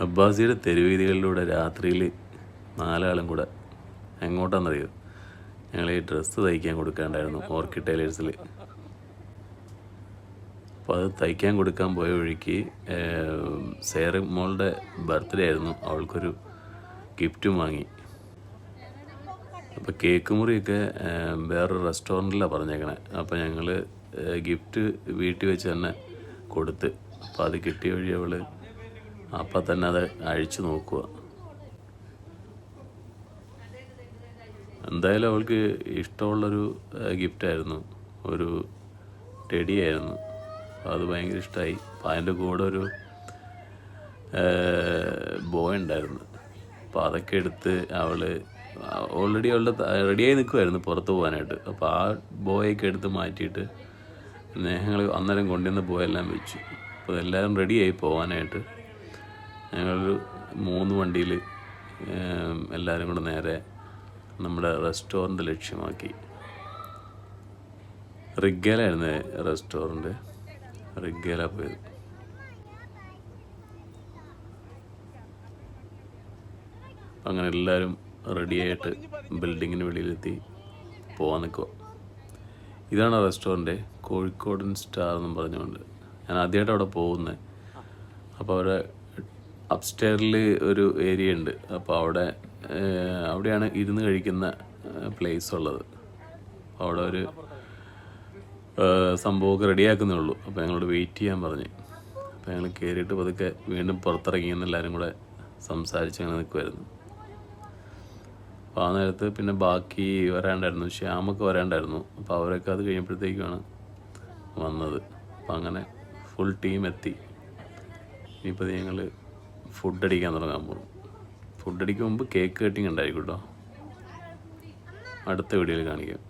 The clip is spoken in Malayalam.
അബ്ബാസിയുടെ തെരുവീതികളിലൂടെ രാത്രിയിൽ 4 ആളും കൂടെ എങ്ങോട്ടാണെന്നറിയോ? ഞങ്ങൾ ഈ ഡ്രസ്സ് തയ്ക്കാൻ കൊടുക്കാണ്ടായിരുന്നു ഓർക്കിഡ് ടൈലേഴ്സിൽ. അപ്പോൾ അത് തയ്ക്കാൻ കൊടുക്കാൻ പോയ വഴിക്ക് സേറ മോളുടെ ബർത്ത്ഡേ ആയിരുന്നു. അവൾക്കൊരു ഗിഫ്റ്റും വാങ്ങി. അപ്പോൾ കേക്ക് മുറിയൊക്കെ വേറൊരു റെസ്റ്റോറൻറ്റിലാണ് പറഞ്ഞേക്കണേ. അപ്പോൾ ഞങ്ങൾ ഗിഫ്റ്റ് വീട്ടിൽ വെച്ച് തന്നെ കൊടുത്ത്. അപ്പോൾ അത് കിട്ടിയ വഴി അവൾ അപ്പം തന്നെ അത് അഴിച്ചു നോക്കുക. എന്തായാലും അവൾക്ക് ഇഷ്ടമുള്ളൊരു ഗിഫ്റ്റായിരുന്നു, ഒരു ടെഡിയായിരുന്നു. അത് ഭയങ്കര ഇഷ്ടമായി. അപ്പം അതിൻ്റെ കൂടെ ഒരു ബോയ് ഉണ്ടായിരുന്നു. അപ്പോൾ അതൊക്കെ എടുത്ത് അവൾ ഓൾറെഡി അവളുടെ റെഡിയായി നിൽക്കുമായിരുന്നു പുറത്ത് പോകാനായിട്ട്. അപ്പോൾ ആ ബോയൊക്കെ എടുത്ത് മാറ്റിയിട്ട് ഞങ്ങൾ അന്നേരം കൊണ്ടുവന്ന ബോയെല്ലാം വെച്ചു. അപ്പോൾ എല്ലാവരും റെഡിയായി പോകാനായിട്ട് ഞങ്ങളൊരു 3 വണ്ടിയിൽ എല്ലാവരും കൂടെ നേരെ നമ്മുടെ റെസ്റ്റോറൻറ്റ് ലക്ഷ്യമാക്കി. റിഗേലായിരുന്നു റെസ്റ്റോറൻറ്റ്. റിഗേല പോയത്. അങ്ങനെ എല്ലാവരും റെഡിയായിട്ട് ബിൽഡിങ്ങിന് വെളിയിലെത്തി പോകാൻ നിൽക്കുക. ഇതാണ് റെസ്റ്റോറൻറ്റ്, കോഴിക്കോടൻ സ്റ്റാർ എന്നും പറഞ്ഞുകൊണ്ട്. ഞാൻ ആദ്യമായിട്ട് അവിടെ പോകുന്നത്. അപ്പോൾ അവിടെ അപ്സ്റ്റെയറിൽ ഒരു ഏരിയ ഉണ്ട്. അപ്പോൾ അവിടെയാണ് ഇരുന്ന് കഴിക്കുന്ന പ്ലേസ് ഉള്ളത്. അവിടെ ഒരു സംഭവമൊക്കെ റെഡിയാക്കുന്നേ ഉള്ളൂ. അപ്പോൾ ഞങ്ങളോട് വെയിറ്റ് ചെയ്യാൻ പറഞ്ഞ്. അപ്പോൾ ഞങ്ങൾ കയറിയിട്ട് പതുക്കെ വീണ്ടും പുറത്തിറങ്ങിയെന്ന് എല്ലാവരും കൂടെ സംസാരിച്ച് അങ്ങനെ നിൽക്കുമായിരുന്നു. അപ്പോൾ ആ നേരത്ത് പിന്നെ ബാക്കി വരാണ്ടായിരുന്നു, ശ്യാമൊക്കെ വരാണ്ടായിരുന്നു. അപ്പോൾ അവരൊക്കെ അത് കഴിഞ്ഞപ്പോഴത്തേക്കുമാണ് വന്നത്. അപ്പോൾ അങ്ങനെ ഫുൾ ടീം എത്തി. ഇനിയിപ്പോൾ ഞങ്ങൾ ഫുഡ് അടിക്കാൻ തുടങ്ങാൻ പോകും. ഫുഡ് അടിക്കും മുമ്പ് കേക്ക് കട്ടിങ് ഉണ്ടായിരിക്കും കേട്ടോ. അടുത്ത വീഡിയോയിൽ കാണിക്കാം.